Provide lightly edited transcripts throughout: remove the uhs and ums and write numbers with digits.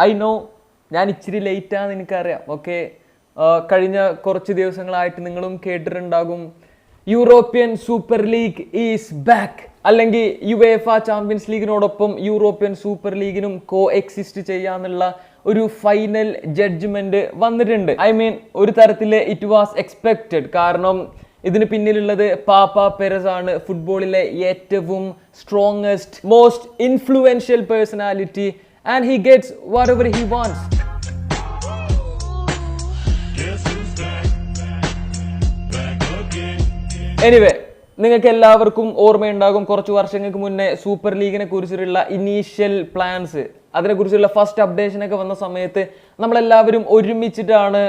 I know ഞാൻ ഇച്ചിരി ലേറ്റാന്ന് എനിക്കറിയാം. ഓക്കെ, കഴിഞ്ഞ കുറച്ച് ദിവസങ്ങളായിട്ട് നിങ്ങളും കേട്ടിട്ടുണ്ടാകും European super league is back, അല്ലെങ്കിൽ യുവേഫ ചാമ്പ്യൻസ് ലീഗിനോടൊപ്പം യൂറോപ്യൻ സൂപ്പർ ലീഗിനും കോ എക്സിസ്റ്റ് ചെയ്യാന്നുള്ള ഒരു ഫൈനൽ ജഡ്ജ്മെന്റ് വന്നിട്ടുണ്ട്. ഐ മീൻ ഒരു തരത്തില് ഇറ്റ് വാസ് എക്സ്പെക്റ്റഡ്. കാരണം ഇതിന് പിന്നിലുള്ളത് പാപ്പ പെരസ് ആണ്, ഫുട്ബോളിലെ ഏറ്റവും strongest most influential personality, and he gets whatever he wants. Anyway, നിങ്ങൾക്ക് എല്ലാവർക്കും ഓർമ്മയുണ്ടാകും കുറച്ച് വർഷങ്ങൾക്ക് മുന്നേ സൂപ്പർ ലീഗിനെ കുറിച്ചുള്ള ഇനീഷ്യൽ പ്ലാൻസ്, അതിനെക്കുറിച്ചുള്ള ഫസ്റ്റ് അപ്ഡേഷനൊക്കെ വന്ന സമയത്ത് നമ്മളെല്ലാവരും ഒരുമിച്ചിട്ടാണ്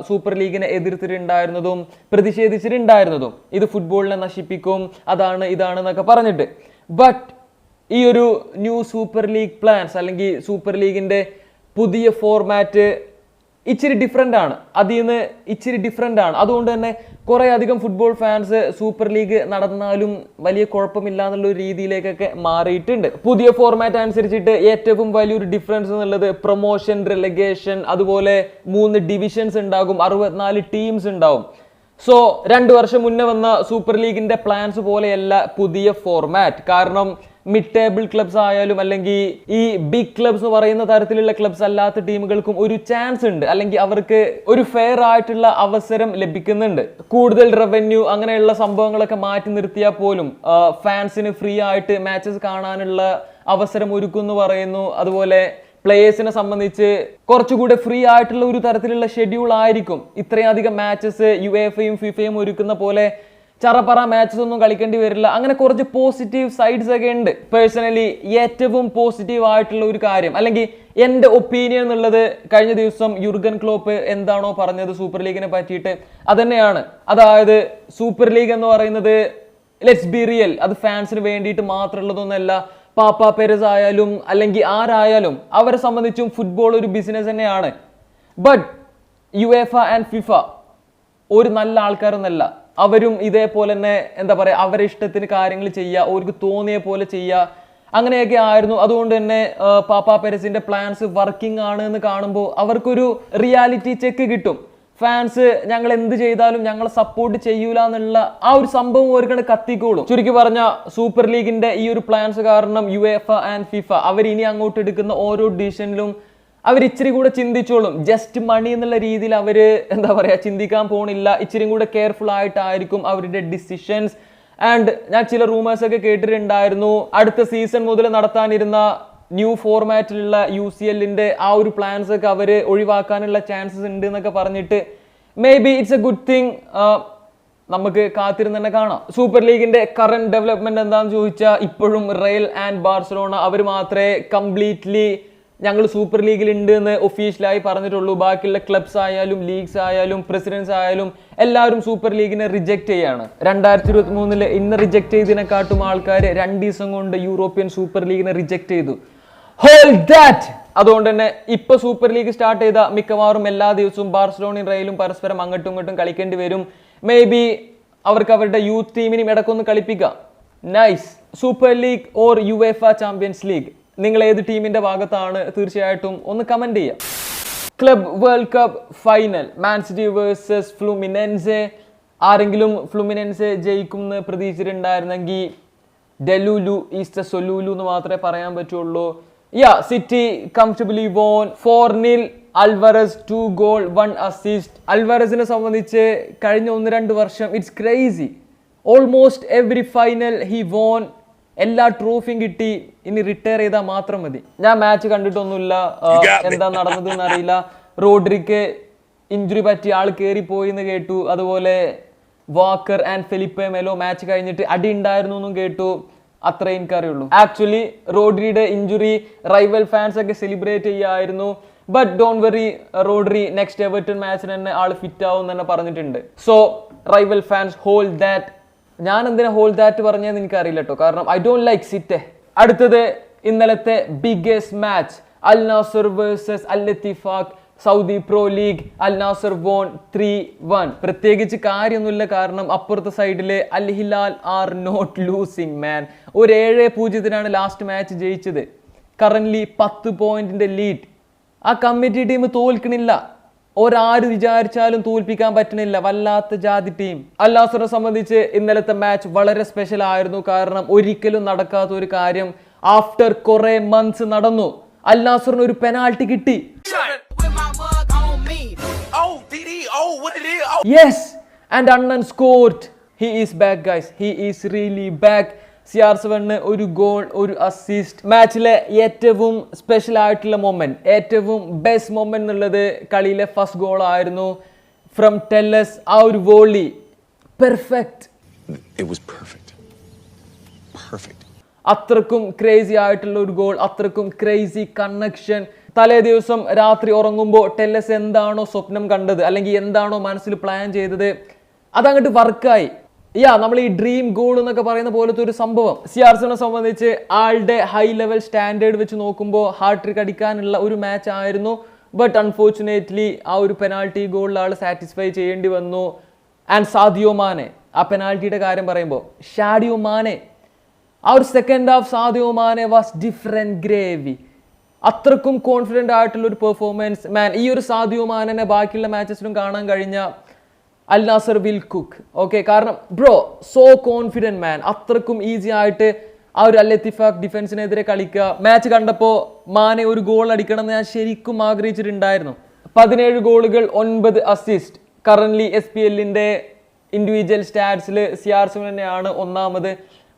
സൂപ്പർ ലീഗിനെ എതിർത്തിട്ടുണ്ടായിരുന്നതും പ്രതിഷേധിച്ചിട്ടുണ്ടായിരുന്നതും. ഇത് ഫുട്ബോളിനെ നശിപ്പിക്കും, അതാണ് ഇതാണെന്നൊക്കെ പറഞ്ഞിട്ട്. ബട്ട് ഈ ഒരു ന്യൂ സൂപ്പർ ലീഗ് പ്ലാൻസ് അല്ലെങ്കിൽ സൂപ്പർ ലീഗിന്റെ പുതിയ ഫോർമാറ്റ് ഇച്ചിരി ഡിഫറെൻ്റ് ആണ്, അതിൽ നിന്ന് ഇച്ചിരി ഡിഫറെൻ്റ് ആണ്. അതുകൊണ്ട് തന്നെ കുറേ അധികം ഫുട്ബോൾ ഫാൻസ് സൂപ്പർ ലീഗ് നടന്നാലും വലിയ കുഴപ്പമില്ല എന്നുള്ള രീതിയിലേക്കൊക്കെ മാറിയിട്ടുണ്ട്. പുതിയ ഫോർമാറ്റ് അനുസരിച്ചിട്ട് ഏറ്റവും വലിയൊരു ഡിഫറൻസ് എന്നുള്ളത് പ്രൊമോഷൻ, റെലഗേഷൻ, അതുപോലെ 3 ഡിവിഷൻസ് ഉണ്ടാകും, 64 ടീംസ് ഉണ്ടാവും. സോ 2 വർഷം മുന്നേ വന്ന സൂപ്പർ ലീഗിന്റെ പ്ലാൻസ് പോലെയല്ല പുതിയ ഫോർമാറ്റ്. കാരണം മിഡ് ടേബിൾ ക്ലബ്സ് ആയാലും അല്ലെങ്കിൽ ഈ ബിഗ് ക്ലബ്സ് എന്ന് പറയുന്ന തരത്തിലുള്ള ക്ലബ്സ് അല്ലാത്ത ടീമുകൾക്കും ഒരു ചാൻസ് ഉണ്ട്, അല്ലെങ്കിൽ അവർക്ക് ഒരു ഫെയർ ആയിട്ടുള്ള അവസരം ലഭിക്കുന്നുണ്ട്. കൂടുതൽ റവന്യൂ അങ്ങനെയുള്ള സംഭവങ്ങളൊക്കെ മാറ്റി നിർത്തിയാൽ പോലും ഫാൻസിന് ഫ്രീ ആയിട്ട് മാച്ചസ് കാണാനുള്ള അവസരം ഒരുക്കുമെന്ന് പറയുന്നു. അതുപോലെ പ്ലേയേഴ്സിനെ സംബന്ധിച്ച് കുറച്ചുകൂടെ ഫ്രീ ആയിട്ടുള്ള ഒരു തരത്തിലുള്ള ഷെഡ്യൂൾ ആയിരിക്കും. ഇത്രയധികം മാച്ചസ് യുവേഫയും ഫിഫയും ഒരുക്കുന്ന പോലെ ചറപ്പറ മാച്ചസ് ഒന്നും കളിക്കേണ്ടി വരില്ല. അങ്ങനെ കുറച്ച് പോസിറ്റീവ് സൈഡ്സ് ഒക്കെ ഉണ്ട്. പേഴ്സണലി ഏറ്റവും പോസിറ്റീവ് ആയിട്ടുള്ള ഒരു കാര്യം, അല്ലെങ്കിൽ എൻ്റെ ഒപ്പീനിയൻ എന്നുള്ളത്, കഴിഞ്ഞ ദിവസം യുർഗൻ ക്ലോപ്പ് എന്താണോ പറഞ്ഞത് സൂപ്പർ ലീഗിനെ പറ്റിയിട്ട് അതന്നെയാണ്. അതായത് സൂപ്പർ ലീഗ് എന്ന് പറയുന്നത് ലെറ്റ്സ് ബി റിയൽ, അത് ഫാൻസിന് വേണ്ടിയിട്ട് മാത്രമുള്ളതൊന്നല്ല. പാപ്പ പെരസ് ആയാലും അല്ലെങ്കിൽ ആരായാലും അവരെ സംബന്ധിച്ചും ഫുട്ബോൾ ഒരു ബിസിനസ് തന്നെയാണ്. ബട്ട് യുവേഫ ആൻഡ് ഫിഫ ഒരു നല്ല ആൾക്കാരൊന്നല്ല. അവരും ഇതേപോലെ തന്നെ എന്താ പറയുക, അവരെ ഇഷ്ടത്തിന് കാര്യങ്ങൾ ചെയ്യുക, അവർക്ക് തോന്നിയ പോലെ ചെയ്യുക, അങ്ങനെയൊക്കെ ആയിരുന്നു. അതുകൊണ്ട് തന്നെ പാപ്പ പെരസിന്റെ പ്ലാൻസ് വർക്കിംഗ് ആണ് എന്ന് കാണുമ്പോൾ അവർക്കൊരു റിയാലിറ്റി ചെക്ക് കിട്ടും. ഫാൻസ് ഞങ്ങൾ എന്ത് ചെയ്താലും ഞങ്ങളെ സപ്പോർട്ട് ചെയ്യൂല എന്നുള്ള ആ ഒരു സംഭവം ഓർക്കണ കത്തിക്കോളും. ചുരുക്കി പറഞ്ഞ സൂപ്പർ ലീഗിന്റെ ഈ ഒരു പ്ലാൻസ് കാരണം യുവേഫ ആൻഡ് ഫിഫ അവർ ഇനി അങ്ങോട്ട് എടുക്കുന്ന ഓരോ ഡിസിഷനിലും അവർ ഇച്ചിരി കൂടെ ചിന്തിച്ചോളും. ജസ്റ്റ് മണി എന്നുള്ള രീതിയിൽ അവര് എന്താ പറയാ ചിന്തിക്കാൻ പോണില്ല. ഇച്ചിരി കൂടെ കെയർഫുൾ ആയിട്ടായിരിക്കും അവരുടെ ഡിസിഷൻസ്. ആൻഡ് ഞാൻ ചില റൂമേഴ്സ് ഒക്കെ കേട്ടിട്ടുണ്ടായിരുന്നു, അടുത്ത സീസൺ മുതൽ നടത്താനിരുന്ന ന്യൂ ഫോർമാറ്റിലുള്ള UCLന്റെ ആ ഒരു പ്ലാൻസ് ഒക്കെ അവര് ഒഴിവാക്കാനുള്ള ചാൻസസ് ഉണ്ട് എന്നൊക്കെ പറഞ്ഞിട്ട് may be it's A good thing. നമുക്ക് കാത്തിരുന്ന് തന്നെ കാണാം. സൂപ്പർ ലീഗിന്റെ കറന്റ് ഡെവലപ്മെന്റ് എന്താണെന്ന് ചോദിച്ചാൽ ഇപ്പോഴും റയൽ ആൻഡ് ബാർസലോണ അവർ മാത്രമേ കംപ്ലീറ്റ്ലി ഞങ്ങൾ സൂപ്പർ ലീഗിൽ ഉണ്ട് എന്ന് ഒഫീഷ്യലായി പറഞ്ഞിട്ടുള്ളൂ. ബാക്കിയുള്ള ക്ലബ്സ് ആയാലും ലീഗ്സ് ആയാലും പ്രസിഡൻസ് ആയാലും എല്ലാവരും സൂപ്പർ ലീഗിനെ റിജക്ട് ചെയ്യാണ്. 2023 ഇന്ന് റിജക്ട് ചെയ്തതിനെക്കാട്ടും ആൾക്കാർ 2 ദിവസം കൊണ്ട് യൂറോപ്യൻ സൂപ്പർ ലീഗിനെ റിജക്ട് ചെയ്തു. Hold that. അതുകൊണ്ട് തന്നെ ഇപ്പൊ സൂപ്പർ ലീഗ് സ്റ്റാർട്ട് ചെയ്ത മിക്കവാറും എല്ലാ ദിവസവും ബാർസലോണയും റയലും പരസ്പരം അങ്ങോട്ടും ഇങ്ങോട്ടും കളിക്കേണ്ടി വരും. മേ ബി അവർക്ക് അവരുടെ യൂത്ത് ടീമിനും ഇടക്കൊന്ന് കളിപ്പിക്കാം. Nice. Super League or UEFA Champions League, നിങ്ങൾ ഏത് ടീമിന്റെ ഭാഗത്താണ് തീർച്ചയായിട്ടും ഒന്ന് കമന്റ് ചെയ്യാം. Club World Cup final, Man City versus Fluminense. ആരെങ്കിലും ഫ്ലുമിനൻസെ ജയിക്കും എന്ന് പ്രതീക്ഷിച്ചിട്ടുണ്ടായിരുന്നെങ്കിൽ ഡെലൂലു ഈസ് ദ സൊലൂലു എന്ന് മാത്രമേ പറയാൻ പറ്റുള്ളൂ. City comfortably won 4-0. Alvarez 2 goal 1 assist. അൽവാരസിനെ സംബന്ധിച്ച് കഴിഞ്ഞ 1-2 വർഷം it's crazy. Almost every final he won. എല്ലാ ട്രോഫിയും കിട്ടി. ഇനി റിട്ടയർ ചെയ്താൽ മാത്രം മതി. ഞാൻ മാച്ച് കണ്ടിട്ടൊന്നുമില്ല, എന്താ നടന്നത് എന്നറിയില്ല. റോഡ്രിക്ക് ഇഞ്ചുറി പറ്റി ആൾ കയറിപ്പോയി എന്ന് കേട്ടു. അതുപോലെ Walker and Felipe Melo match കഴിഞ്ഞിട്ട് അടി ഉണ്ടായിരുന്നു എന്നും കേട്ടു. അത്രേ എനിക്കറിയുള്ളൂ. ആക്ച്വലി റോഡ്രിയുടെ ഇഞ്ചുറി റൈവൽ ഫാൻസ് ഒക്കെ സെലിബ്രേറ്റ് ചെയ്യായിരുന്നു. But don't worry, Rodri next Everton മാച്ചിന് തന്നെ ആൾ ഫിറ്റ് ആവും തന്നെ പറഞ്ഞിട്ടുണ്ട്. So rival fans hold that. ഞാൻ എന്തിനാ ഹോൾഡ് ദാറ്റ് പറഞ്ഞതെന്ന് എനിക്കറിയില്ല കേട്ടോ, കാരണം ഐ ഡോണ്ട് ലൈക്ക് സിറ്റ്. അടുത്തത് ഇന്നലത്തെ biggest match, Al Nassr versus Al Ettifaq Saudi Pro League. Al Nassr won 3-1. പ്രത്യേകിച്ച് കാര്യമൊന്നുമില്ല, കാരണം അപ്പുറത്തെ സൈഡില് Al Hilal are not losing man. ഒരു 7-0 ലാസ്റ്റ് മാച്ച് ജയിച്ചത്. കറന്റ്ലി 10 പോയിന്റിന്റെ ലീഡ്. ആ കമ്മിറ്റി ടീം തോൽക്കണില്ല. ഒരാര് വിചാരിച്ചാലും തോൽപ്പിക്കാൻ പറ്റണില്ല. വല്ലാത്ത ജാതി ടീം. അൽ നാസറിനെ സംബന്ധിച്ച് ഇന്നലത്തെ മാച്ച് വളരെ സ്പെഷ്യൽ ആയിരുന്നു. കാരണം ഒരിക്കലും നടക്കാത്ത ഒരു കാര്യം ആഫ്റ്റർ കുറെ മന്ത്സ് നടന്നു. അൽ നാസറിന് ഒരു പെനാൾട്ടി കിട്ടി. Yes, and Annan scored. He is back guys. He is really back. CR7 ഒരു ഗോൾ, ഒരു അസിസ്റ്റ്. മാച്ചിലെ ഏറ്റവും സ്പെഷ്യൽ ആയിട്ടുള്ള മൊമെന്റ്, ഏറ്റവും ബെസ്റ്റ് മൊമെന്റ് എന്നുള്ളത് കളിയിലെ ഫസ്റ്റ് ഗോൾ ആയിരുന്നു. ഫ്രം ടെല്ലസ്, ആ ഒരു വോളി പെർഫെക്റ്റ്. അത്രക്കും ക്രേസി ആയിട്ടുള്ള ഒരു ഗോൾ, അത്രക്കും ക്രേസി കണക്ഷൻ. തലേ ദിവസം രാത്രി ഉറങ്ങുമ്പോൾ ടെല്ലസ് എന്താണോ സ്വപ്നം കണ്ടത്, അല്ലെങ്കിൽ എന്താണോ മനസ്സിൽ പ്ലാൻ ചെയ്തത്, അതങ്ങോട്ട് വർക്കായി. നമ്മൾ ഈ ഡ്രീം ഗോൾ എന്നൊക്കെ പറയുന്ന പോലത്തെ ഒരു സംഭവം. CR7 സംബന്ധിച്ച് ആളുടെ ഹൈ ലെവൽ സ്റ്റാൻഡേർഡ് വെച്ച് നോക്കുമ്പോൾ ഹാർട്രിക് അടിക്കാനുള്ള ഒരു മാച്ച് ആയിരുന്നു. ബട്ട് അൺഫോർച്ചുനേറ്റ്ലി ആ ഒരു പെനാൾട്ടി ഗോളിൽ ആൾ സാറ്റിസ്ഫൈ ചെയ്യേണ്ടി വന്നു. ആൻഡ് സാദിയോ മാനെ, ആ പെനാൾട്ടിയുടെ കാര്യം പറയുമ്പോൾ ഷാഡിയോ മാനെ, ആ ഒരു second half Sadio Mane was different gravy. അത്രക്കും കോൺഫിഡൻ്റ് ആയിട്ടുള്ള ഒരു പെർഫോമൻസ്. മാൻ, ഈ ഒരു സാദിയോ മാനെ ബാക്കിയുള്ള മാച്ചസിലും കാണാൻ കഴിഞ്ഞ അൽ നാസർ വിൽ കുക്ക്. ഓക്കെ, കാരണം ബ്രോ സോ കോൺഫിഡൻറ്റ് മാൻ. അത്രക്കും ഈസി ആയിട്ട് ആ ഒരു അൽ ഇത്തിഫാഖ് ഡിഫൻസിനെതിരെ കളിക്കുക. മാച്ച് കണ്ടപ്പോൾ മാനെ ഒരു ഗോൾ അടിക്കണം എന്ന് ഞാൻ ശരിക്കും ആഗ്രഹിച്ചിട്ടുണ്ടായിരുന്നു. 17 ഗോളുകൾ, 9 അസിസ്റ്റ്. കറന്റ്ലി SPLന്റെ ഇൻഡിവിജ്വൽ സ്റ്റാറ്റ്സിൽ CR7 തന്നെയാണ് ഒന്നാമത്.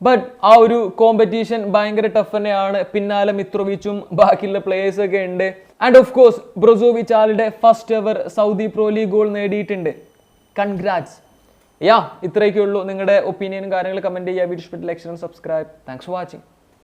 ബട്ട് ആ ഒരു കോമ്പറ്റീഷൻ ഭയങ്കര ടഫ് തന്നെയാണ്. പിന്നാലെ മിത്രോവിച്ചും ബാക്കിയുള്ള പ്ലേയേഴ്സ് ഒക്കെ ഉണ്ട്. ആൻഡ് ഓഫ് കോഴ്സ് ബ്രോസോവിച്ച് ആളുടെ first ever Saudi Pro league goal നേടിയിട്ടുണ്ട്. കൺഗ്രാറ്റ്സ്. ഇത്രയൊക്കെ ഉള്ളൂ. നിങ്ങളുടെ ഒപ്പീനിയനും കാര്യങ്ങളും കമൻറ്റ് ചെയ്യുക. വീഡിയോ ഇഷ്ടപ്പെട്ട like, subscribe. Thanks for watching.